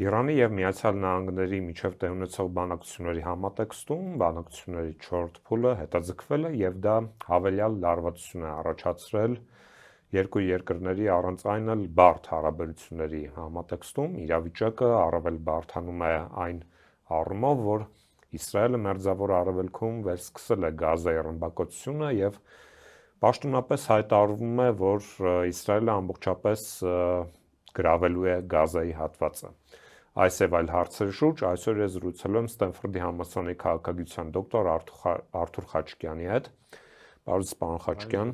Իրանի և Միացյալ Նահանգների միջև տեղի ունեցող բանակցությունների համատեքստում բանակցությունների 4-րդ փուլը հետաձգվել է և դա հավելյալ լարվածություն է առաջացրել երկու երկրների առանց այն էլ բարդ հարաբերությունների համատեքստում իրավիճակը առավել բարդանում է այն առումով, որ Իսրայելը Մերձավոր Արևելքում վերսկսել է Գազայի ռմբակոծությունը և պաշտոնապես հայտարարվում է, որ Իսրայելը ամբողջապես գրավելու է Գազայի հատվածը։ Այս եւ այլ հարցերի շուրջ այսօր ես զրուցել եմ Ստենֆորդի համալսարանի քաղաքագիտության դոկտոր Արթուր Խաչկյանի հետ։ Բարև պարոն Խաչկյան,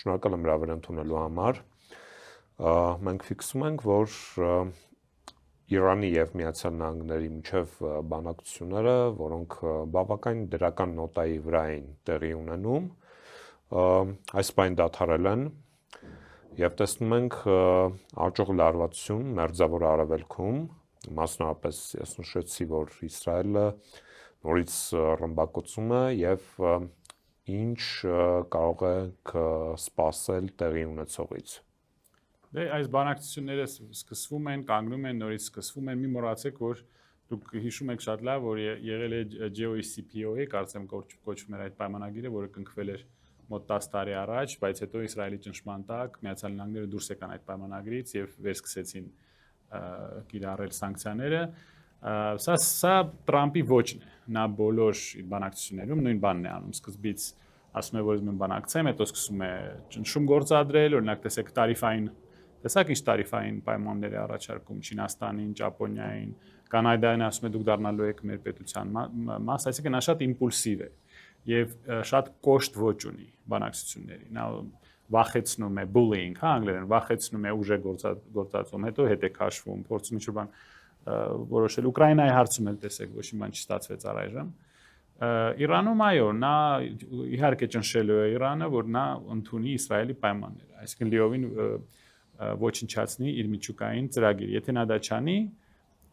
շնորհակալ եմ հրավեր ընդունելու համար։ Մենք ֆիքսում ենք, որ Իրանի եւ Միացյալ Նահանգների միջև բանակցությունները, որոնք բավական դրական նոտայի վրա էին տեղի ունենում, այս պայն դադարել են եւ տեսնում ենք աճող լարվածություն Մերձավոր Արևելքում, մասնավորապես ես նշեցի, որ Իսրայելը նորից ռմբակոծում է եւ ինչ կարող է սպասել տեղի ունեցողից։ Դե այս բանակցությունները սկսվում են, կանգնում են, նորից սկսվում են, մի մոռացեք, որ դուք հիշում եք շատ լավ, որ եղել է JCPOA, կարծեմ կոչվում էր այդ պայմանագիրը, որը կնքվել էր մոտ 10 տարի առաջ, բայց հետո Իսրայելի ճնշման տակ Միացյալ Նահանգները դուրս եկան այդ պայմանագրից եւ վերսկսեցին կիրառել սանկցիաները։ Սա Տրամպի ոճն է։ Նա բոլոր բանակցություններում նույն բանն է անում։ Սկզբից ասում է, որ մենք բանակցեմ, հետո սկսում է ճնշում գործադրել, օրինակ տեսեք տարիֆային, տեսակ ինչ տարիֆային պայմաններ է առաջարկում Չինաստանին, Ճապոնիային, Կանադային, ասում է դուք դառնալու եք մեր պետության մաս, այսինքն նա շատ իմպուլսիվ է եւ շատ կոշտ ոճ ունի բանակցությունների։ Նա վախեցնում է bullying, հա անգլերեն, վախեցնում է ուժը գործածում, հետո հետ է քաշվում, փորձում ինչ-որ բան որոշել։ Ուկրաինայի հարցում էլ տեսեք, ոչ մի բան չստացվեց առայժմ։ Իրանում այո, նա իհարկե ճնշելու է Իրանը, որ նա ընդունի Իսրայելի պայմանները, այսինքն լիովին ոչնչացնի իր միջուկային ծրագիրը։ Եթե նա դա չանի,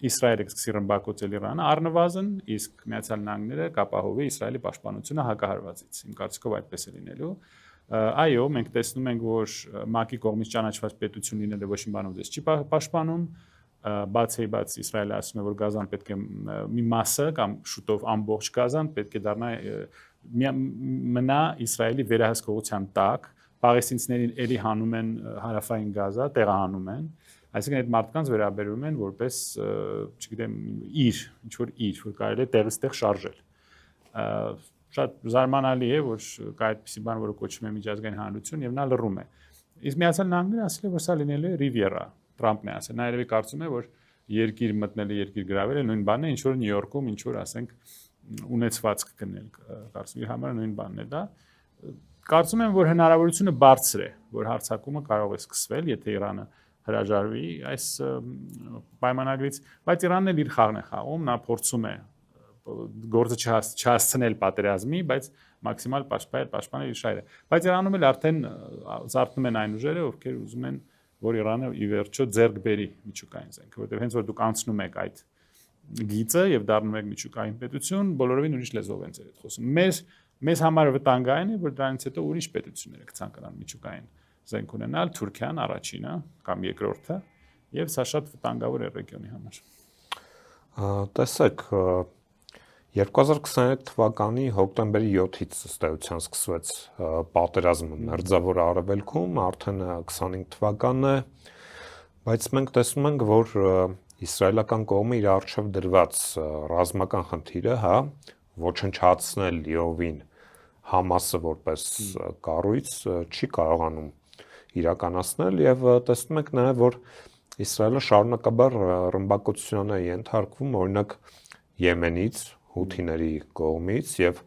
Իսրայելը կսկսի ռմբակոծել Իրանը, առնվազն, իսկ Միացյալ Նահանգները կապահովի Իսրայելի պաշտպանությունը հակահարվածից։ Իմ կարծիքով այդպես է լինելու։ Այո, մենք տեսնում ենք, որ ՄԱԿ-ի կողմից ճանաչված պետություն լինելը ոչ մի բանով դες չի պաշտպանում, բաց Իսրայելը ասում է, որ Գազան պետք է մի մասը կամ շուտով ամբողջ Գազան պետք է դառնա մնա Իսրայելի վերահսկողության տակ, պաղեստինցիներին էլի հանում են հարավային Գազա, տեղահանում են, այսինքն այդ մարդկանց վերաբերում են որպես, չգիտեմ, ինչ-որ կարելի է տեղից տեղ շարժել։ Շատ զարմանալի է, որ կա այդպիսի բան, որը կոչվում է միջազգային հանրություն եւ նա լռում է։ Իսկ Միացյալ Նահանգները ասել է, որ սա լինելու է Ռիվիերա, Տրամպն է ասել, նա երևի կարծում է, որ երկիր մտնելը, երկիր գրավելը նույն բանն է, ինչ որ Նյու Յորքում, ինչ որ ասենք ունեցվածք գնել, կարծում իր համար նույն բանն է դա։ Կարծում եմ, որ հնարավորությունը բարձր է, որ հարձակումը կարող է սկսվել, եթե Իրանը հրաժարվի այս պայմանագրից, բայց Իրանն էլ իր խաղն է խաղում, նա փորձում է գործը չհասցնել պատերազմի, բայց մաքսիմալ պաշտպանել իր շահերը։ Բայց Իրանում էլ արդեն զարթնում են այն ուժերը, ովքեր ուզում են, որ Իրանը ի վերջո ձեռք բերի միջուկային զենքը, որտեղ հենց որ դուք անցնում եք այդ գիծը եւ դառնում եք միջուկային պետություն, բոլորովին ուրիշ լեզվով են ձեր հետ խոսում։ Մեզ համար վտանգային է, որ դրանից հետո ուրիշ պետությունները կցանկանան միջուկային զենք ունենալ, Թուրքիան առաջինը կամ երկրորդը, եւ սա շատ վտանգավոր է ռեգիոնի համար։ Տեսեք, 2022 թվականի հոկտեմբերի 7-ից ըստ էության սկսվեց պատերազմը Մերձավոր Արևելքում, արդեն 25 թվականն է, բայց մենք տեսնում ենք, որ իսրայելական կողմը իր առջև դրված ռազմական խնդիրը, հա, ոչնչացնել լիովին Համասը որպես կառույց չի կարողանում իրականացնել եւ տեսնում ենք նաեւ, որ Իսրայելը շարունակաբար ռմբակոծության է ենթարկվում, օրինակ Եմենից, հութիների կողմից եւ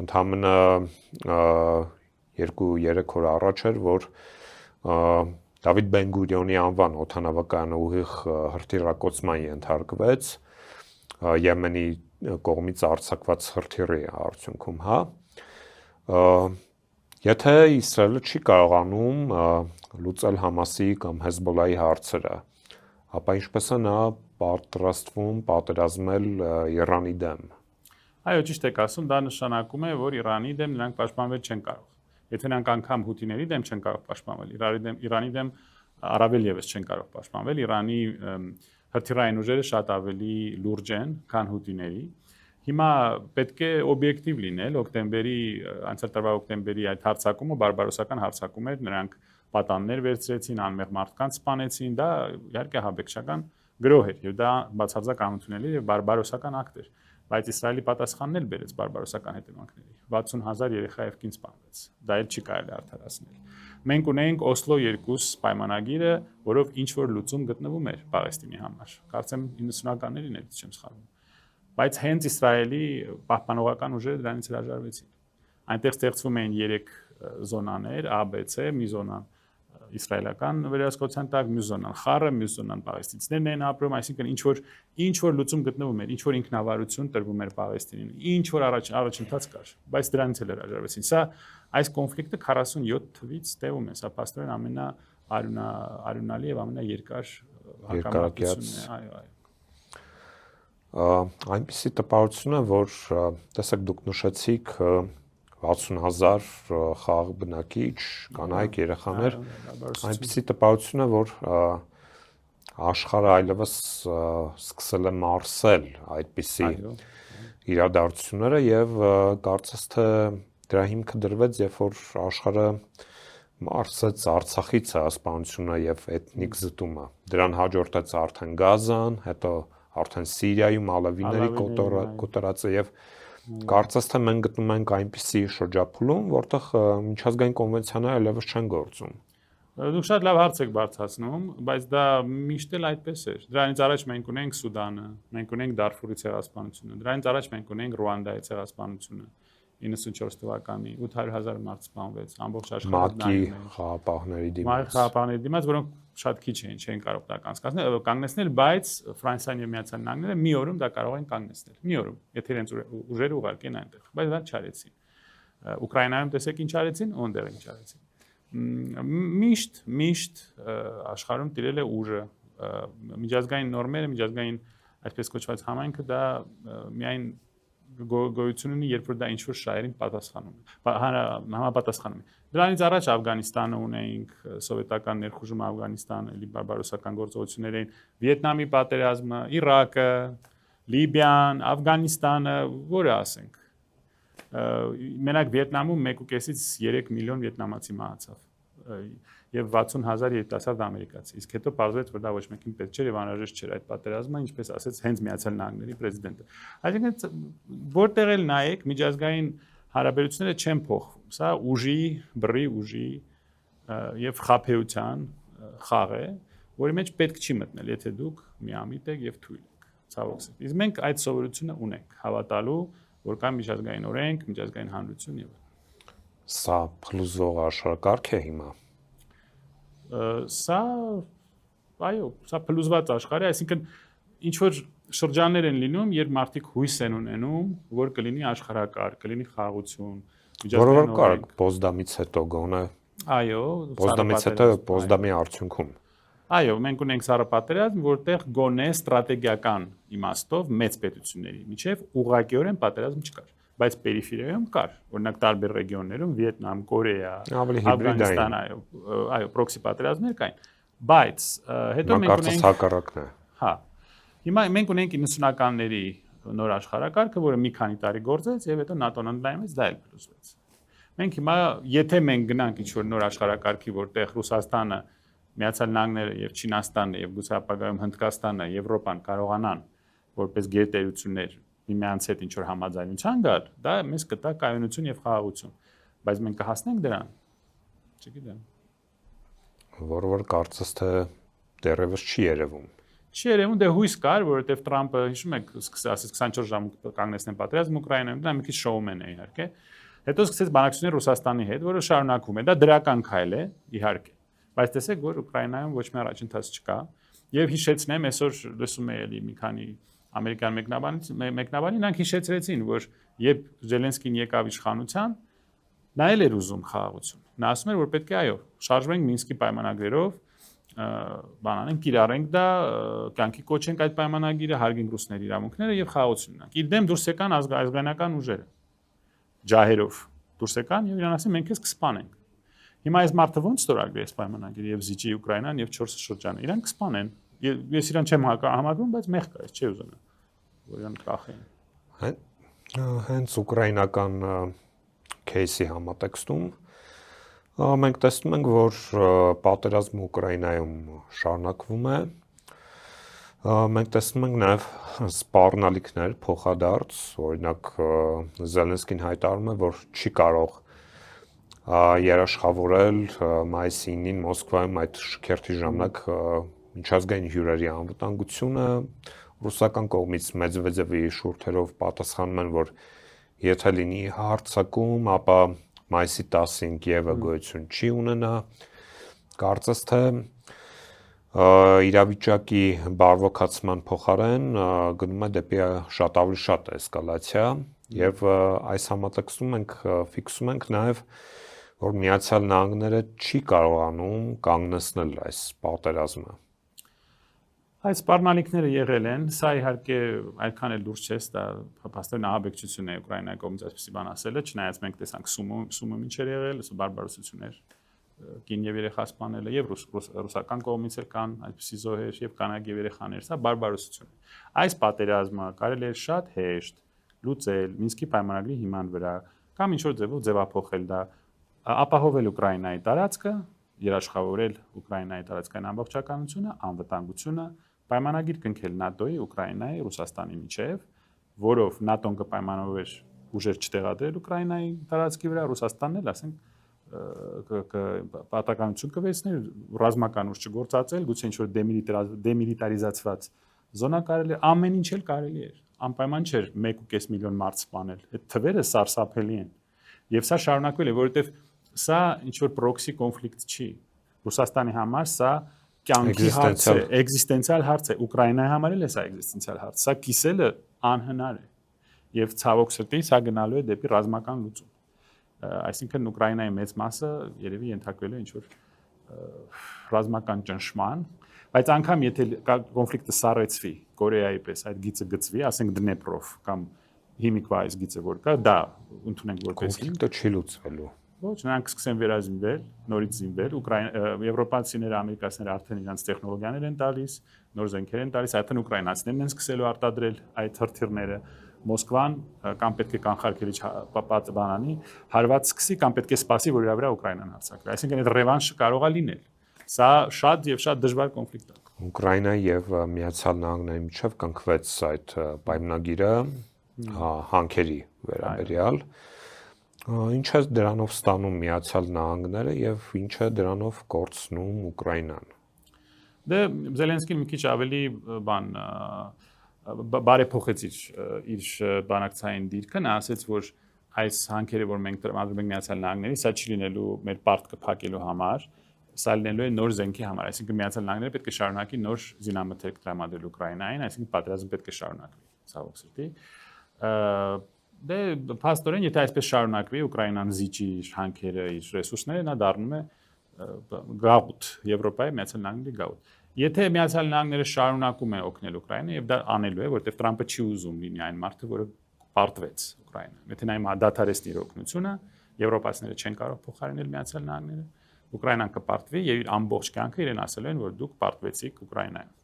ընդամենը 2-3 օր առաջ էր, որ Դավիթ Բեն-Գուրիոնի անվան օդանավակայանը ուղիղ հրթիռակոծման ենթարկվեց Եմենի կողմից արձակված հրթիռի արդյունքում, հա։ Եթե Իսրայելը չի կարողանում լուծել Համասի կամ Հեզբոլայի հարցերը, ապա ինչպես է նա պատրաստվում պատերազմել Իրանի դեմ։ Այո, ճիշտ եք ասում, դա նշանակում է, որ Իրանի դեմ նրանք պաշտպանվել չեն կարող։ Եթե նրանք անգամ հութիների դեմ չեն կարող պաշտպանվել, Իրանի դեմ առավել եւս չեն կարող պաշտպանվել, Իրանի հրթիռային ուժերը շատ ավելի լուրջ են, քան հութիների։ Հիմա պետք է օբյեկտիվ լինել, անցյալ տարվա օկտեմբերի այդ հարձակումը բարբարոսական հարձակում էր, նրանք պատաններ վերցրեցին, անմեղ մարդկանց սպանեցին, դա իհարկե հաբեկչական գրոհ էր, եւ դա բացարձակ անընդունելի եւ բարբարոսական ակտ էր, բայց Իսրայելի պատասխանն էլ բերեց բարբարոսական հետևանքների։ 60,000 երեխա եւ կին սպանվեց։ Դա էլ չի կարելի արդարացնել։ Մենք ունենք Օսլո 2 պայմանագիրը, որով ինչ որ լուծում գտնվում էր Պաղեստինի համար։ Կարծեմ 90-ականներին էլ չեմ սխալվում։ Բայց հենց Իսրայելի պահպանողական ուժերը դրանից հրաժարվեցին։ Այնտեղ ստեղծվում էին 3 զոնաներ, A, B, C, մի զոնան իսրայելական վերահսկողության տակ, մյուս զոնան խառը, մյուս զոնան պաղեստինցիներն են ապրում, այսինքն ինչ որ լուծում գտնվում էր, ինչ որ ինքնավարություն տրվում էր Պաղեստինին, ինչ որ առաջընթաց կար, բայց դրանից էլ հրաժարվեցին։ Սա այս կոնֆլիկտը 47 թվից տևում է, սա փաստորեն ամենաարյունալի եւ ամենաերկար հակամարտությունն է, այո։ Այնպիսի տպավորություն է, որ տեսեք դուք նշեցիք 60,000 խաղ բնակիչ, կանայք, երեխաներ, այնպիսի տպավորություն է, որ աշխարհը այլևս սկսել է մարսել այդպիսի իրադարձությունները եւ կարծես թե դրա հիմքը դրվեց, երբ որ աշխարհը մարսեց Արցախի ցեղասպանությունը եւ էթնիկ զտումը։ Դրան հաջորդեց արդեն Գազան, հետո արդեն Սիրիայում ալավիների կոտորածը եւ կարծես թե մենք գտնում ենք այնպիսի շրջափուլում, որտեղ միջազգային կոնվենցիաները այլևս չեն գործում։ Դուք շատ լավ հարց եք բարձրացնում, բայց դա միշտ էլ այդպես էր։ Դրանից առաջ մենք ունենք Սուդանը, մենք ունենք Դարֆուրի ցեղասպանությունը, դրանից առաջ մենք ունենք Ռուանդայի ցեղասպանությունը 94 թվականի 800,000 մարդ սպանվեց ամբողջ աշխարհում։ ՄԱԿ-ի խաղապահների դիմաց։ Խաղապահների դիմաց, որոնք շատ քիչ էին, չեն կարող դա կանգնեցնել, բայց Ֆրանսիան եւ Միացյալ Նահանգները մի օրում դա կարող են կանգնեցնել։ Մի օրում, եթե իրենց ուժերը ուղարկեն այնտեղ, բայց դա չարեցին։ Ուկրաինայում տեսեք ինչ արեցին, այնտեղ ինչ արեցին։ Միշտ աշխարհում տիրել է ուժը, միջազգային նորմերը, միջազգային այսպես կոչված համայնքը դա միայն գոյություն ունի, երբ որ դա ինչ-որ շահերին պատասխանում է, համապատասխանում է։ Դրանից առաջ Աֆղանիստանը ունեինք, սովետական ներխուժումը Աֆղանիստանը, էլի բարբարոսական գործողություններ էին, Վիետնամի պատերազմը, Իրաքը, Լիբիան, Աֆղանիստանը, որը ասենք։ Մենակ Վիետնամում 1.5-ից 3 միլիոն վիետնամացի մահացավ եւ 60,000 երիտասարդ ամերիկացի։ Իսկ հետո պարզվեց, որ դա ոչ մեկին պետք չէր եւ անհրաժեշտ չէր այդ պատերազմը, ինչպես ասեց հենց Միացյալ Նահանգների պրեզիդենտը։ Այսինքն որտեղ էլ նայեք, միջազգային հարաբերությունները չեն փոխվում։ Սա ուժի, բռի ուժի եւ խաբեության խաղ է, որի մեջ պետք չի մտնել, եթե դուք միամիտ եք եւ թույլ եք։ Ցավոք սրտի։ Իսկ մենք այդ սովորությունը ունենք հավատալու, որ կա միջազգային օրենք, միջազգային հանրություն եւ Սա փլուզող աշխարհակարգ է հիմա։ Սա փլուզված աշխարհ է, այսինքն ինչ որ շրջաններ են լինում, երբ մարդիկ հույս են ունենում, որ կլինի աշխարհակարգ, կլինի խաղաղություն, միջազգային օրենք, Պոզդամից հետո գոնե։ Այո, Պոզդամից հետո Պոզդամի արդյունքում։ Այո, մենք ունենք սառը պատերազմ, որտեղ գոնե ստրատեգիական իմաստով մեծ պետությունների միջև ուղղակիորեն պատերազմ չկար, բայց պերիֆերիայում կար, օրինակ տարբեր ռեգիոններում, Վիետնամ, Կորեա, Աֆղանիստան, այո, պրոքսի պատերազմներ կային, բայց հետո մենք ունենք հակառակն է։ Հա։ Հիմա մենք ունենք 90-ականների նոր աշխարհակարգը, որը մի քանի տարի գործեց եւ հետո ՆԱՏՕ-ն ընդլայնվեց, դա էլ փլուզվեց։ Մենք հիմա, եթե մենք գնանք ինչ-որ նոր աշխարհակարգի, որտեղ Ռուսաստանը, Միացյալ Նահանգները եւ Չինաստանը եւ գուցե ապագայում Հնդկաստանը, Եվրոպան կարողանան որպես գերտերություններ միմյանց հետ ինչ-որ համաձայնության գալ, դա մեզ կտա կայունություն եւ խաղաղություն, բայց մենք կհասնենք դրան։ Չգիտեմ։ Որ կարծես թե դեռևս չի երևում։ Չի երևում, դե հույս կար, որովհետեւ Թրամփը, հիշում եք, ասեց 24 ժամ կանգնեցնեն պատերազմ Ուկրաինայում, դա մի քիչ շոումեն է իհարկե։ Հետո սկսեց բանակցություններ Ռուսաստանի հետ, որը շարունակվում է։ Դա դրական քայլ է, իհարկե։ Բայց տեսեք, որ Ուկրաինայում ոչ մի առաջընթաց չկա, եւ հիշեցնեմ, այսօր լսում եմ էլի մի քանի ամերիկյան մեկնաբանի, նրանք հիշեցրեցին, որ երբ Զելենսկին եկավ իշխանության, նա էլ էր ուզում խաղաղություն։ Նա ասում էր, որ պետք է այո, շարժվենք Մինսկի պայմանագրերով, բանանենք, կիրառենք դա, կյանքի կոչենք այդ պայմանագիրը, հարգենք ռուսների իրավունքները եւ խաղաղություն ունենք։ Իր դեմ դուրս եկան ազգայնական ուժերը, ջահերով դուրս եկան եւ իրան ասին, մենք քեզ կսպանենք։ Հիմա այս մարդը ո՞նց ստորագրի այս պայմանագիրը եւ զիջի Ուկրաինան եւ 4 շրջանը։ Իրանք կսպանեն, ես իրան չեմ համարվում, բայց մեղ կա, չի ուզում, որ իրան կախեն։ Հենց ուկրաինական кейսի համատեքստում մենք տեսնում ենք, որ պատերազմը Ուկրաինայում շարունակվում է։ Մենք տեսնում ենք նաև սպառնալիքներ, փոխադարձ, օրինակ Զելենսկին հայտարարում է, որ չի կարող երաշխավորել մայիսի 9-ին Մոսկվայում այդ շքերթի ժամանակ միջազգային հյուրերի անվտանգությունը, ռուսական կողմից Մեդվեդևի շուրթերով պատասխանում են, որ եթե լինի հարձակում, ապա մայիսի 10-ին Կիևը գոյություն չի ունենա, կարծես թե իրավիճակի բարվոքացման փոխարեն գնում է դեպի շատ ավելի շատ էսկալացիա եւ այս համատեքստում մենք ֆիքսում ենք նաեւ որ Միացյալ Նահանգները չի կարողանում կանգնեցնել այս պատերազմը։ Այս սպառնալիքները եղել են, սա իհարկե այդքան էլ դուրս չէ, դա փաստորեն ահաբեկչություն է Ուկրաինայի կողմից այսպեսի բան ասելը, չնայած մենք տեսանք Սումում ինչ էր եղել, բարբարոսություններ, կին եւ երեխա սպանելը եւ ռուսական կողմից էլ կան այսպիսի զոհեր եւ կանայք եւ երեխաներ, սա բարբարոսություն է։ Այս պատերազմը կարելի է շատ հեշտ լուծել Մինսկի պայմանագրի հիման վրա կամ ինչ որ ձևով ձևափոխել դա, ապահովել Ուկրաինայի տարածքը, երաշխավորել Ուկրաինայի տարածքային ամբողջականությունը, անվտանգությունը, պայմանագիր կնքել ՆԱՏՕ-ի, Ուկրաինայի, Ռուսաստանի միջև, որով ՆԱՏՕ-ն կպայմանավորեր ուժեր չտեղադրել Ուկրաինայի տարածքի վրա, Ռուսաստանն էլ, ասենք, պատականություն կվերցներ, ռազմական ուժ չգործածել, գուցե ինչ-որ դեմիլիտարիզացված զոնա կարելի է, ամեն ինչ էլ կարելի էր, անպայման չէր 1.5 միլիոն մարդ սպանել, այդ թվերը սարսափելի են, եւ սա շարունակվել է, որովհետեւ սա ինչ-որ պրոքսի կոնֆլիկտ չի, Ռուսաստանի համար սա կյանքի հարց է, էգզիստենցիալ հարց է, Ուկրաինայի համար էլ է սա էգզիստենցիալ հարց, սա կիսելը անհնար է, եւ ցավոք սրտի սա գնալու է դեպի ռազմական լուծում։ Այսինքն Ուկրաինայի մեծ մասը երևի ենթարկվել է ինչ-որ ռազմական ճնշման, բայց անգամ եթե կոնֆլիկտը սառեցվի, Կորեայի պես այդ գիծը գծվի, ասենք Դնեպրով կամ հիմիկվա այս գիծը որ կա, դա ընդունենք որպես կոնֆլիկտը չի լուծվելու։ Ոչ, նրանք սկսեն վերազինվել, նորից զինվել, եվրոպացիները, ամերիկացիները արդեն իրանց տեխնոլոգիաներ են տալիս, նոր զենքեր են տալիս, այդտեղ ուկրաինացիներն են սկսելու արտադրել այդ հրթիռները, Մոսկվան կամ պետք է կանխարգելիչ բանանի, հարված սկսի կամ պետք է սպասի, որ իրա վրա Ուկրաինան հարձակվի։ Այսինքն այդ ռևանշը կարող է լինել։ Սա շատ եւ շատ դժվար կոնֆլիկտ է։ Ուկրաինայի եւ Միացյալ Նահանգների միջև կնքվեց այդ պայմանագիրը հանքերի վերաբերյալ։ Ինչ է դրանով ստանում Միացյալ Նահանգները եւ ինչ է դրանով կորցնում Ուկրաինան։ Դե Զելենսկին մի քիչ ավելի բարեփոխեց իր բանակցային դիրքը, նա ասաց, որ այս հանքերը, որ մենք տրամադրում ենք Միացյալ Նահանգների, սա չի լինելու մեր պարտքը փակելու համար, սա լինելու է նոր զենքի համար, այսինքն Միացյալ Նահանգները պետք է շարունակի նոր զինամթերք տրամադրել Ուկրաինային, այսինքն պատերազմը պետք է շարունակվի, ցավոք սրտի։ Դե փաստորեն, եթե այսպես շարունակվի, Ուկրաինան զիջի իր հանքերը, իր ռեսուրսները, նա դառնում է գաղութ, Եվրոպայի Միացյալ Նահանգների գաղութ։ Եթե Միացյալ Նահանգները շարունակում է օգնել Ուկրաինային եւ դա անելու է, որտեղ Տրամպը չի ուզում լինի այն մարդը, որը պարտվեց Ուկրաինան։ Եթե նա դադարեցնի իր օգնությունը, եվրոպացիները չեն կարող փոխարինել Միացյալ Նահանգները, Ուկրաինան կպարտվի եւ իր ամբողջ կյանքը իրեն ասել են, որ դուք պարտվեցիք Ուկրաինայում։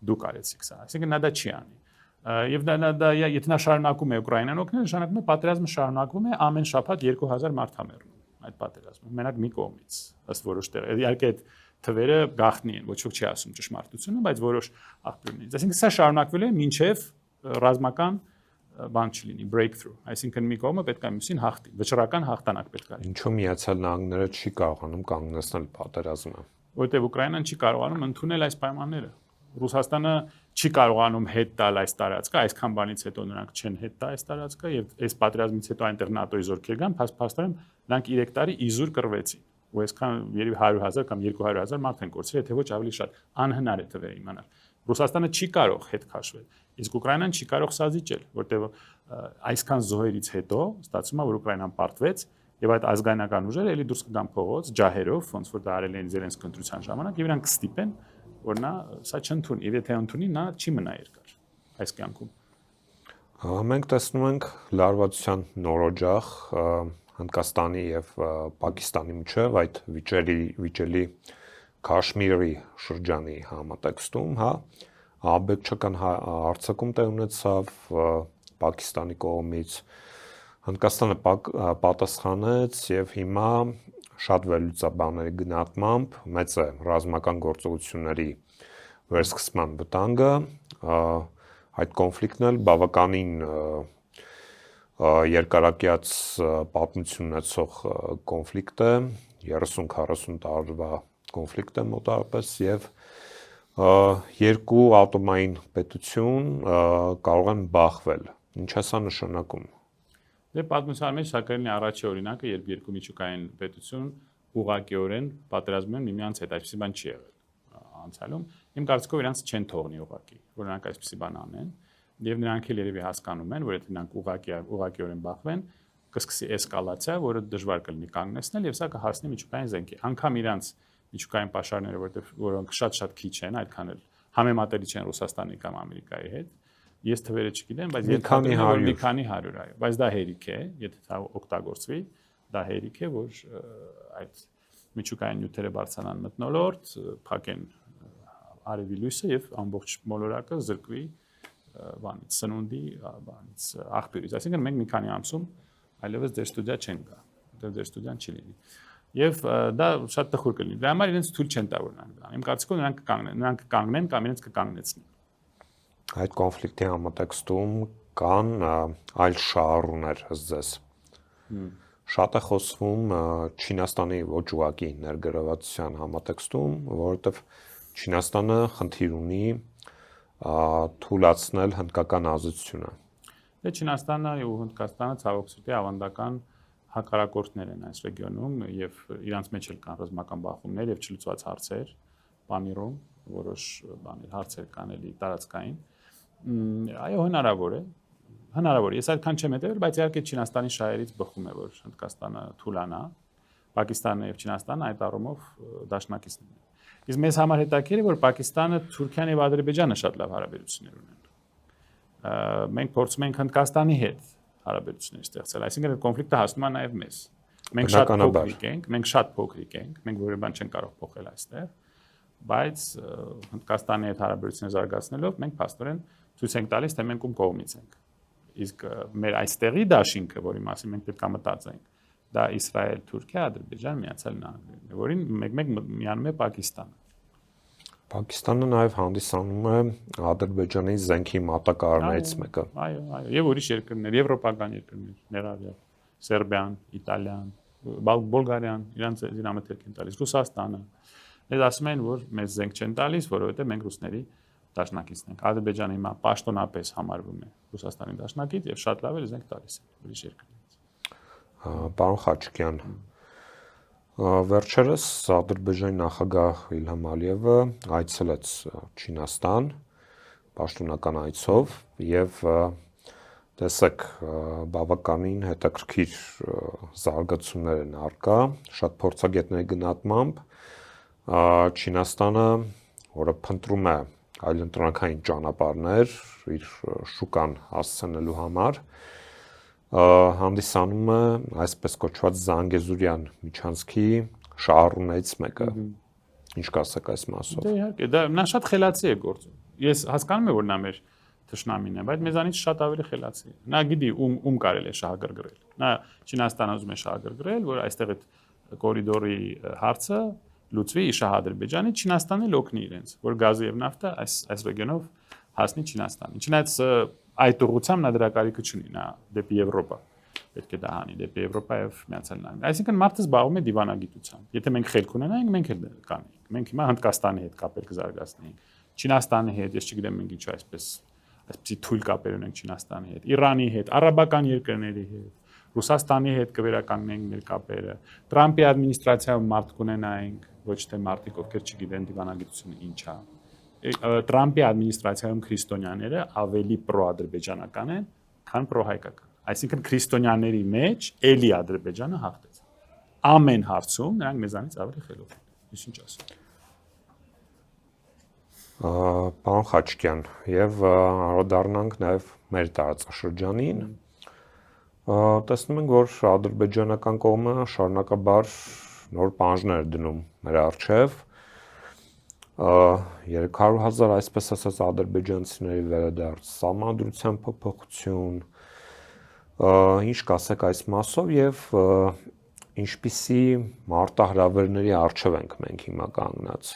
Դուք արեցիք սա։ Այսինքն նա դա չի անի։ Եվ դա եթե նա շարունակում է Ուկրաինան օգնել, նշանակում է պատերազմը շարունակվում է, ամեն շաբաթ 2000 մարդ համերում այդ պատերազմը, մենակ մի կողմից, ըստ որոշ տեղեր։ Իհարկե այդ թվերը գաղտնի են, ոչ ոք չի ասում ճշմարտությունը, բայց որոշ աղբյուրներից։ Այսինքն սա շարունակվել է մինչև ռազմական բան չլինի, breakthrough, այսինքն մի կողմը պետք է մյուսին հաղթի, վճռական հաղթանակ պետք է լինի։ Ինչու Միացյալ Նահանգները չի կարողանում կանգնեցնել պատերազմը։ Որտեղ Ուկրաինան չի կարողանում ընդունել այս պայմանները։ Ռուսաստանը չի կարողանում հետ տալ այս տարածքը, այսքան բանից հետո նրանք չեն հետ տա այս տարածքը եւ այս պատերազմից հետո այնտեղ ՆԱՏՕ-ի զորքեր կան, փաստորեն նրանք 3 տարի իզուր կռվեցին։ Ու այսքան երևի 100,000 կամ 200,000 մարդ են կորցրել, եթե ոչ ավելի շատ, անհնար է թվերը իմանալ։ Ռուսաստանը չի կարող հետ քաշվել, իսկ Ուկրաինան չի կարող սա զիջել, որտեղ այսքան զոհերից հետո ստացվում է, որ Ուկրաինան պարտվեց եւ այդ ազգայնական ուժերը ելի դուրս կգան փողոց ջահերով, ոնց որ դա արել են Զելենսկի ընտրության ժամանակ եւ իրանք կստիպեն, որ նա սա չընդունի, եւ եթե ընդունի, նա չի մնա երկար այս կյանքում։ Մենք տեսնում ենք լարվածության նորօջախ Հնդկաստանի եւ Պակիստանի միջև այդ վիճելի Քաշմիրի շրջանի համատեքստում, հա, աբեկչական հարձակում տեղ ունեցավ Պակիստանի կողմից, Հնդկաստանը պատասխանեց եւ հիմա շատ վերլուծաբանների գնահատմամբ մեծ է ռազմական գործողությունների վերսկսման վտանգը, այդ կոնֆլիկտն էլ բավականին երկարակյաց պատմություն ունեցող կոնֆլիկտ է, 30-40 տարվա կոնֆլիկտ է մոտավորապես եւ երկու ատոմային պետություն կարող են բախվել։ Ինչ է սա նշանակում։ Դե պատմության մեջ սակայն առաջի օրինակը, երբ երկու միջուկային պետություն ուղղակիորեն պատերազմում են միմյանց հետ, այսպեսի բան չի եղել անցյալում։ Իմ կարծիքով իրանց չեն թողնի ուղղակի, որ նրանք այսպեսի բան անեն, եւ նրանք էլ երևի հասկանում են, որ եթե նրանք ուղղակիորեն բախվեն, կսկսի էսկալացիա, որը դժվար կլինի կանգնեցնել եւ սա կհասնի միջուկային զենքի։ Անկամ իրանց միջուկային պաշարները, որոնք շատ քիչ են, այդքան էլ համեմատելի չեն Ռուսաստանի կամ Ամերիկայի հետ, ես թվերը չգիտեմ, բայց մի քանի 100, այո, բայց դա հերիք է, եթե դա օգտագործվի, դա հերիք է, որ այդ միջուկային նյութերը բարձրանան մթնոլորտ, փակեն արևի լույսը եւ ամբողջ մոլորակը զրկվի բանից, սնունդի բանից, աղբյուրից։ Այսինքն մենք մի քանի ամսում այլևս դեր ստուդիա չեն գա, դեր ստուդիան չի լինի։ Եվ դա շատ տխուր կլինի։ Դրա համար իրենց թույլ չեն տա որ նրանք դան։ Իմ կարծիքով նրանք կկանգնեն կամ իրենց կկանգնեցնեն։ Այդ կոնֆլիկտի համատեքստում կան այլ շահառուներ ըստ ձեզ։ Շատ է խոսվում Չինաստանի ոչ ուղղակի ներգրավվածության համատեքստում, որովհետև Չինաստանը խնդիր ունի թույլաtsնել հնդկական ազդեցությունը։ Դե Չինաստանը ու Հնդկաստանը ցավոք սրտի ավանդական հակառակորդներ են այս ռեգիոնում եւ իրանց մեջ էլ կան ռազմական բախումներ եւ չլուծված հարցեր, Պամիրում որոշ բաներ հարցեր կան էլի տարածքային։ Այո, հնարավոր է։ Ես այդքան չեմ հետևել, բայց իհարկե Չինաստանի շահերից բխում է, որ Հնդկաստանը թուլանա, Պակիստանն եւ Չինաստանը այդ առումով դաշնակիցներ են։ Իսկ մեզ համար հետաքրքիր է, որ Պակիստանը, Թուրքիան եւ Ադրբեջանը շատ լավ հարաբերություններ ունեն։ Մենք փորձում ենք Հնդկաստանի հետ հարաբերություններ ստեղծել, այսինքն այդ կոնֆլիկտը հասնում է նաեւ մեզ։ Մենք շատ փոքրիկ ենք, մենք որևէ բան չենք կարող փոխել այստեղ, բայց Հնդկաստանի հետ հարաբերությունները զարգացնելով մենք փաստորեն ցույց ենք տալիս, թե մենք ում կողմից ենք։ Իսկ մեր այստեղի դաշինքը, որի մասին մենք պետք է մտածենք, դա Իսրայել, Թուրքիա, Ադրբեջան, Միացյալ Նահանգները, որին մեկ միանում է Պակիստանը։ Պակիստանը նաև հանդիսանում է Ադրբեջանի զենքի մատակարարներից մեկը։ Այո, եւ ուրիշ երկրներ, եվրոպական երկրներ, ներառյալ Սերբիան, Իտալիան, Բուլղարիան, իրանց զինամթերք են տալիս, Ռուսաստանը։ Ես ասում են, որ մեզ զենք չեն տալիս, որովհետեւ մենք ռուսների դաշնակիցն ենք։ Ադրբեջանը հիմա պաշտոնապես համարվում է Ռուսաստանի դաշնակից եւ շատ լավ է զենք տալիս ուրիշ երկրներից։ Պարոն Խաչիկյան, վերջերս Ադրբեջանի նախագահ Իլհամ Ալիևը այցելեց Չինաստան պաշտոնական այցով եւ տեսեք բավականին հետաքրքիր զարգացումներ են արկա, շատ փորձագետների գնահատմամբ Չինաստանը, որը փնտրում է այլընտրանքային ճանապարհներ իր շուկան հասցնելու համար, հանդիսանում է այսպես կոչված Զանգեզուրյան միջանցքի շահառուներից մեկը։ Ինչ կասեք այս մասով։ Դե իհարկե, դա նա շատ խելացի է գործում։ Ես հասկանում եմ, որ նա մեր թշնամին է, բայց մեզանից շատ ավելի խելացի է։ Նա գիտի ում կարելի է շահագրգռել։ Նա Չինաստանը ուզում է շահագրգռել, որ այստեղ այդ կորիդորի հարցը լուծվի իշահ Ադրբեջանի, Չինաստանը լոկնի իրենց, որ գազը եւ նավթը այս ռեգիոնով հասնի Չինաստանին։ Չնայած այդ ուղղությամբ նա դրա կարիքը չունի, նա դեպի Եվրոպա պետք է դա հանի, դեպի Եվրոպա եւ Միացյալ Նահանգներ։ Այսինքն մարդը զբաղվում է դիվանագիտությամբ։ Եթե մենք խելք ունենայինք, մենք էլ կանեինք։ Մենք հիմա Հնդկաստանի հետ կապեր կզարգացնեինք, Չինաստանի հետ, ես չգիտեմ մենք ինչու այսպեսի թույլ կապեր ունենք Չինաստանի հետ, Իրանի հետ, արաբական երկրների հետ, Ռուսաստանի հետ կվերականգնենք մեր կապերը, Տրամպի ադմինիստրացիայում մարդ կունենայինք, ոչ թե մարդիկ, ովքեր չգիտեն դիվանագիտությունը ինչ է։ Տրամպի ադմինիստրացիայում քրիստոնյաները ավելի պրոադրբեջանական են, քան պրոհայկական։ Այսինքն քրիստոնյաների մեջ էլի Ադրբեջանը հաղթեց։ Ամեն հարցում նրանք մեզանից ավելի խելոք են։ Ինչ ասեմ։ Պարոն Խաչիկյան, եւ անդրադառնանք նաեւ մեր տարածաշրջանին։ Տեսնում ենք, որ ադրբեջանական կողմը շարունակաբար նոր պահանջներ դնում մեր առջև, 300,000 այսպես ասած ադրբեջանցիների վերադարձ, սահմանադրության փոփոխություն, ինչ կասեք այս մասով եւ ինչպիսի մարտահրավերների առջև ենք մենք հիմա կանգնած։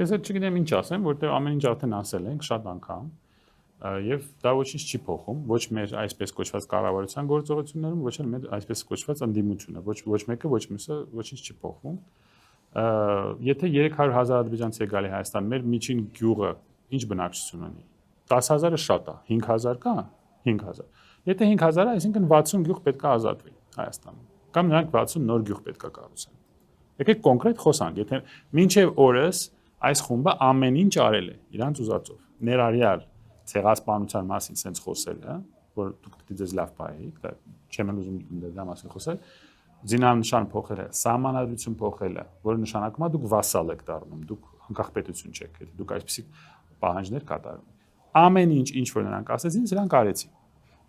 Ես էլ չգիտեմ ինչ ասեմ, որտեղ ամեն ինչ արդեն ասել ենք շատ անգամ, եւ դա ոչինչ չի փոխում, ոչ մեր այսպես կոչված կառավարության գործողություններում, ոչ էլ մեր այսպես կոչված ընդդիմությունը, ոչ մեկը, ոչ մյուսը ոչինչ չի փոխում։ Եթե 300,000 ադրբեջանցի է գալի Հայաստան, մեր միջին գյուղը ինչ բնակչություն ունի։ 10,000-ը շատ է, 5,000 կա, 5,000։ Եթե 5,000 է, այսինքն 60 գյուղ պետք է ազատվի Հայաստանում։ Կամ նրանք 60 նոր գյուղ պետք է կառուցեն։ Եկեք կոնկրետ խոսանք, եթե մինչև օրս այս խումբը ամեն ինչ արել է իրանց ուզածով, ներառյալ ցեղասպանության մասին sense խոսելը, որ դուք պետք է ձեզ լավ բայեք, դա չեմ ուզում դա մասին խոսել, զինանշան փոխելը, սահմանադրություն փոխելը, որը նշանակում է դուք վասալ եք դառնում, դուք անկախ պետություն չեք, եթե դուք այսպիսի պահանջներ կատարում եք։ Ամեն ինչ որ նրանք ասեցին, սրանք արեցին։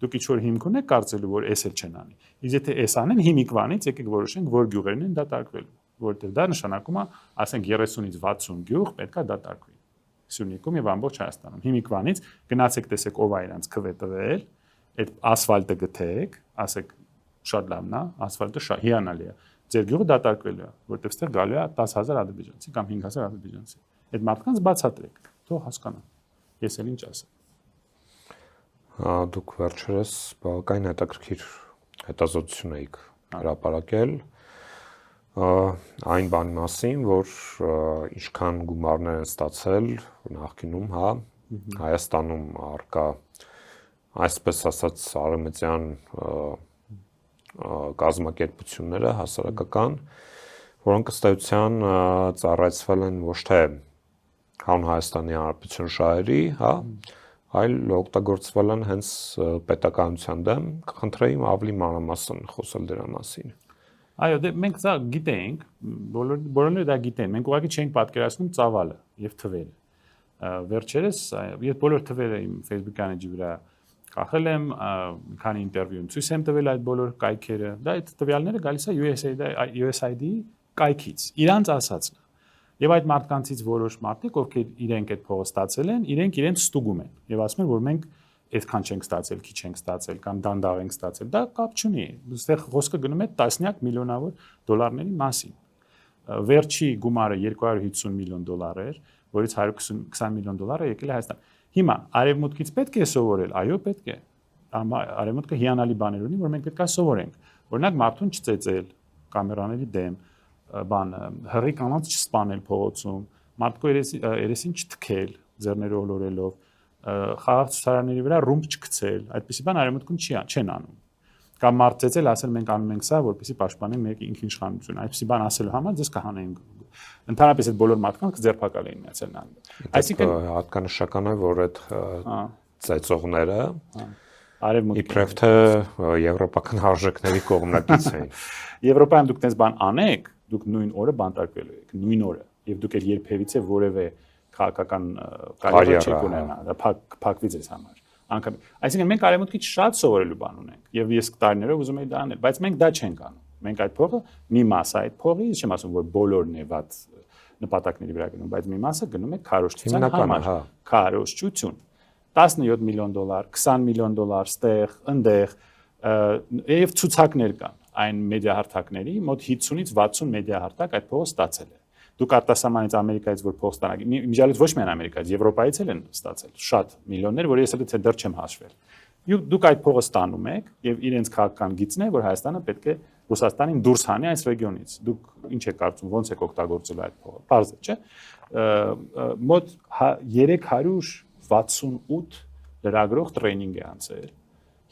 Դուք ինչ որ հիմք ունեք կարծելու, որ էս էլ չեն անի։ Իսկ եթե էս անեն, հիմիկվանից եկեք որոշենք, որ գյուղերն են դատարկվելու, որտեղ դա նշանակում է, ասենք 30-ից 60 գյուղ պետքա դատարկվի։ Սյունիքում եւ ամբողջ Հայաստանում։ Հիմիկվանից գնացեք տեսեք ով է իրանց քվե տվել, այդ ասֆալտը գթեք, ասեք շատ լավն է, ասֆալտը շատ հիանալի է։ Ձեր գյուղը դատարկվելու է, որտեղ ստեղ գալու է 10,000 ադրբեջանցի կամ 5,000 ադրբեջանցի։ Այդ մարդկանց բացատրեք, թող հասկանան։ Ես էլ ինչ ասեմ։ Դուք վերջերս բավականին հետաքրքիր հետազոտություն եք հրապարակել այն բանի մասին, որ ինչքան գումարներ են ստացել նախկինում, հա, Հայաստանում արկա այսպես ասած արևմտյան կազմակերպությունները հասարակական, որոնք ըստ էության ծառայեցվել են ոչ թե Հանուն Հայաստանի Հանրապետության շահերի, հա, այլ օգտագործվել են հենց պետականության դեմ, կխնդրեի ավելի մանրամասն խոսել դրա մասին։ Այո, դե մենք դա գիտենք, բոլորները դա գիտեն, մենք ուղղակի չենք պատկերացնում ծավալը եւ թվերը։ Վերջերս ես բոլոր թվերը իմ Facebook-յան էջի վրա կախել եմ, քանի ինտերվյուում ցույց եմ տվել այդ բոլոր կայքերը։ Դա այդ տվյալները գալիս է USAID-ի կայքից, իրանց ասածն է։ Եվ այդ մարդկանցից որոշ մարդիկ, ովքեր իրենք այդ փողը ստացել են, իրենց ստուգում են եւ ասում են, որ մենք այդքան չենք ստացել, քիչ ենք ստացել կամ դանդաղ ենք ստացել։ Դա կապ չունի։ Այստեղ խոսքը գնում է տասնյակ միլիոնավոր դոլարների մասին։ Վերջի գումարը $250 միլիոն էր, որից $120 միլիոն եկել է Հայաստան։ Հիմա արևմուտքից պետք է սովորել, այո, պետք է։ Արևմուտքը հիանալի բաներ ունի, որ մենք պետք է սովորենք։ Օրինակ մարդուն չծեծել կամերաների դեմ, հրի կանանց չսպանել փողոցում, մարդկու երեսին չթքել ձեռները ոլորելով, խաղաղ ցուցարարների վրա ռումբ չգցել, այդպիսի բան արևմուտքում չեն անում։ Կամ մարդ ծեծել, ասել մենք անում ենք սա, որպեսզի պաշտպանենք մեր ինքնիշխանությունը։ Այդպիսի բան ասելու համար ձեզ կհանեին։ Ընդհանրապես այդ բոլոր մարդկանց ձերբակալ էին միացել նրանք։ Այսինքն հատկանշական է, որ այդ ծեծողները արևմուտքի իբրև թե եվրոպական արժեքների կողմնակից էին։ Եվրոպայում դուք տես բան անեք, դուք նույն օրը բանտարկվելու եք, նույն օրը, եւ դուք էլ երբևիցե որևէ քաղաքական կարիերա չեք ունենա, դա փակվի ձեզ համար։ Անկամ, այսինքն մենք արևմուտքից շատ սովորելու բան ունենք, եւ ես տարիներով ուզում եի դա անել, բայց մենք դա չենք անում։ Մենք այդ փողը մի մասը այդ փողի, չեմ ասում, որ բոլորն է ված նպատակների վրա գնում, բայց մի մասը գնում է քարոզչության համար, քարոզչություն։ $17 միլիոն, $20 միլիոն ստեղ, ընդեղ, եւ ցուցակներ կան այն մեդիահարթակների, մոտ 50-ից 60 մեդիահարթակ այդ փողը ստացել է։ Դուք արտասահմանից Ամերիկայից որ փող ստանաք, իմիջիալից ոչ միայն Ամերիկայից, Եվրոպայից էլ են ստացել շատ միլիոններ, որ ես էլ դեռ չեմ հաշվել։ Դուք այդ փողը ստանում եք եւ իրենց քաղաքական գիծն է, որ Հայաստանը պետք է Ռուսաստանին դուրս հանի այս ռեգիոնից։ Դուք ինչ եք կարծում, ոնց եք օգտագործել այդ փողը։ Պարզ է, չէ՞։ Մոտ 368 լրագրող տրեյնինգ է անցել։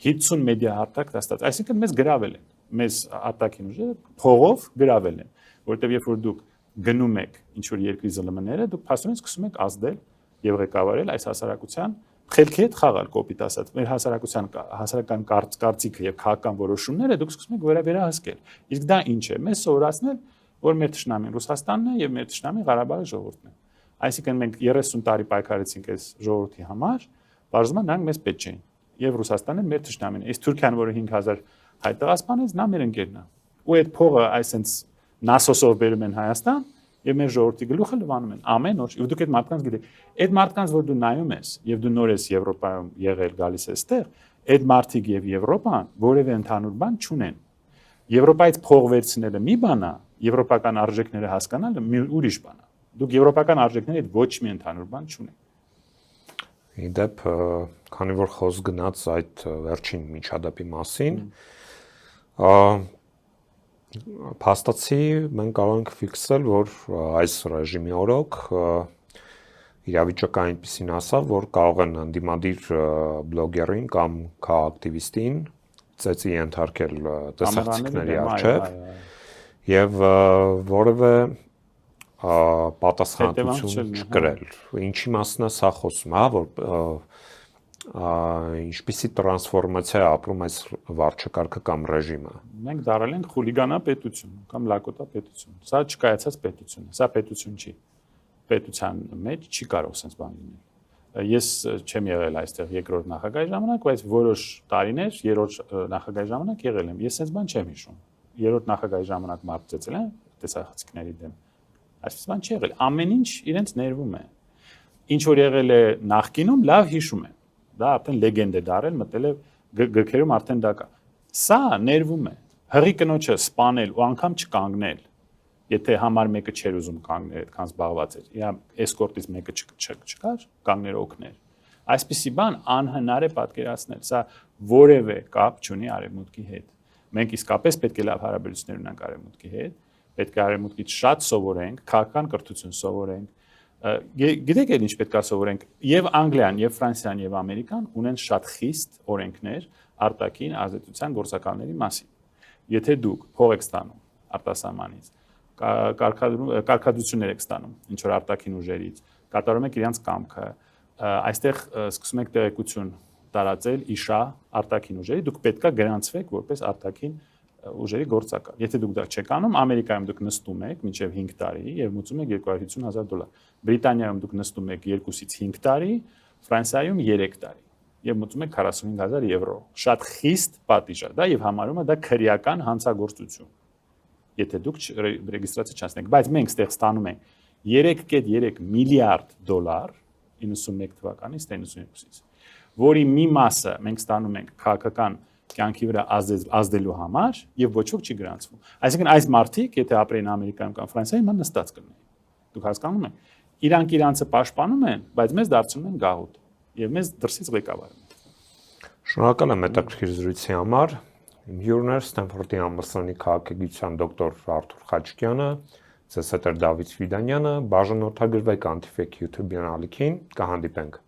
50 մեդիահարթակ դաստած, այսինքն մեզ գրավել են, մեզ արտաքին ուժերը փողով գրավել են, որտեղ երբ որ դուք գնում եք ինչ որ երկրի ԶԼՄ-ները, դուք փաստորեն սկսում եք ազդել եւ ղեկավարել այս հասարակության խելքի հետ խաղալ, կոպիտ ասած, մեր հասարակական կարծիքը եւ քաղաքական որոշումները դուք սկսում եք վերահսկել։ Իսկ դա ինչ է։ Մեզ սովորացնել, որ մեր ճշնամին Ռուսաստանն է եւ մեր ճշնամին Ղարաբաղի ժողովուրդն է։ Այսինքն մենք 30 տարի պայքարեցինք այս ժողովրդի համար, բարձրացման նրանք մեզ պետք չէին։ Եվ Ռուսաստանն մեր ճշնամին է։ Իսկ Թուրքիան, որը 5000 հայ տղասպանեց, նա մեր ընկերն է։ Ու այդ փողը այսենց նասոսով բերում են Հայաստան եւ մեր ժողովրդի գլուխը լվանում են ամեն օր։ Ու դուք այդ մարդկանց գիտեք, այդ մարդկանց որ դու նայում ես եւ դու նոր ես Եվրոպայում եղել գալիս ես այդտեղ, այդ մարդիկ եւ Եվրոպան որևէ ընդհանուր բան չունեն։ Եվրոպայից փող վերցնելը մի բան է, եվրոպական արժեքները հասկանալը մի ուրիշ բան է։ Դուք եվրոպական արժեքների հետ ոչ մի ընդհանուր բան չունեք։ Իդեպ, քանի որ խոսք գնաց այդ վերջին միջադեպի մասին, փաստացի մենք կարող ենք ֆիքսել, որ այս ռեժիմի օրոք իրավիճակը այնպեսին ասավ, որ կարող են ընդդիմադիր բլոգերին կամ քաակտիվիստին ծեծի ենթարկել տեսախցիկների առջև եւ որևէ պատասխանատվություն չկրել։ Ինչի մասն է սա խոսում, հա, որ ինչպիսի տրանսֆորմացիա ապրում այս վարչակարգը կամ ռեժիմը։ Մենք դարել ենք խուլիգանապետություն կամ լակոտապետություն։ Սա չկայացած պետություն է, սա պետություն չի։ Պետության մեջ չի կարող sense բան լինել։ Ես չեմ եղել այստեղ երկրորդ նախագահի ժամանակ, բայց որոշ տարիներ երրորդ նախագահի ժամանակ եղել եմ։ Ես sense բան չեմ հիշում։ Երրորդ նախագահի ժամանակ մարդ ծեծել են տեսախցիկների դեմ։ Այսպես բան չի եղել։ Ամեն ինչ իրենց ներվում է։ Ինչ որ եղել է նախկինում, լավ հիշում են։ Դա արդեն լեգենդ է դարել, մտել է գրքերում արդեն դա կա։ Սա ներվում է։ Հղի կնոջը սպանել ու անգամ չկանգնել։ Եթե համար մեկը չէր ուզում կանգնել, այդքան զբաղված էր, իա էսկորտից մեկը չկար, կանգներ օգներ։ Այսպիսի բան անհնար է պատկերացնել, սա որևէ կապ չունի արևմուտքի հետ։ Մենք իսկապես պետք է լավ հարաբերություններ ունենանք արևմուտքի հետ, պետք է արևմուտքից շատ սովորենք, քաղաքական կրթություն սովորենք։ Գիտեք ինչ պետք է սովորենք, եւ Անգլիան, եւ Ֆրանսիան, եւ Ամերիկան ունեն շատ խիստ օրենքներ արտաքին ազդեցության գործակալների մասին։ Եթե դուք փող եք ստանում արտասահմանից, կարգադրություններ եք ստանում ինչ որ արտաքին ուժերից, կատարում եք իրենց կամքը, այստեղ սկսում եք տեղեկություն տարածել իշա արտաքին ուժերի, դուք պետքա գրանցվեք որպես արտաքին ուժերի գործակալ։ Եթե դուք դա չեք անում, Ամերիկայում դուք նստում եք մինչև 5 տարի եւ մուծում եք $250,000։ Բրիտանիայում դուք նստում եք 2-ից 5 տարի, Ֆրանսիայում 3 տարի եւ մուծում եք €45,000։ Շատ խիստ պատիժ է դա եւ համարում է դա քրեական հանցագործություն։ Եթե դուք ռեգիստրացիա չանցնեք, բայց մենք ստեղ ստանում ենք $3.3 միլիարդ 91 թվականից 92-ից, որի մի մասը մենք ստանում ենք քաղաքական կյանքի վրա ազդելու համար եւ ոչ ոք չի գրանցվում։ Այսինքն այս մարդիկ, եթե ապրեն Ամերիկայում կամ Ֆրանսիայում, ման նստած կլինեն։ Դուք հասկանում եք։ Իրանք իրանցը պաշտպանում են, բայց մեզ դարձնում են գաղութ եւ մեզ դրսից ղեկավարում են։ Շնորհակալ եմ հետաքրքիր զրույցի համար։ Իմ հյուրն էր Ստենֆորդի համալսարանի քաղաքագիտության դոկտոր Արթուր Խաչկյանը, ձեզ հետ էր Դավիթ Ֆիդանյանը, բաժանորդագրվեք Antifake YouTube-յան ալիքին, կհանդիպենք։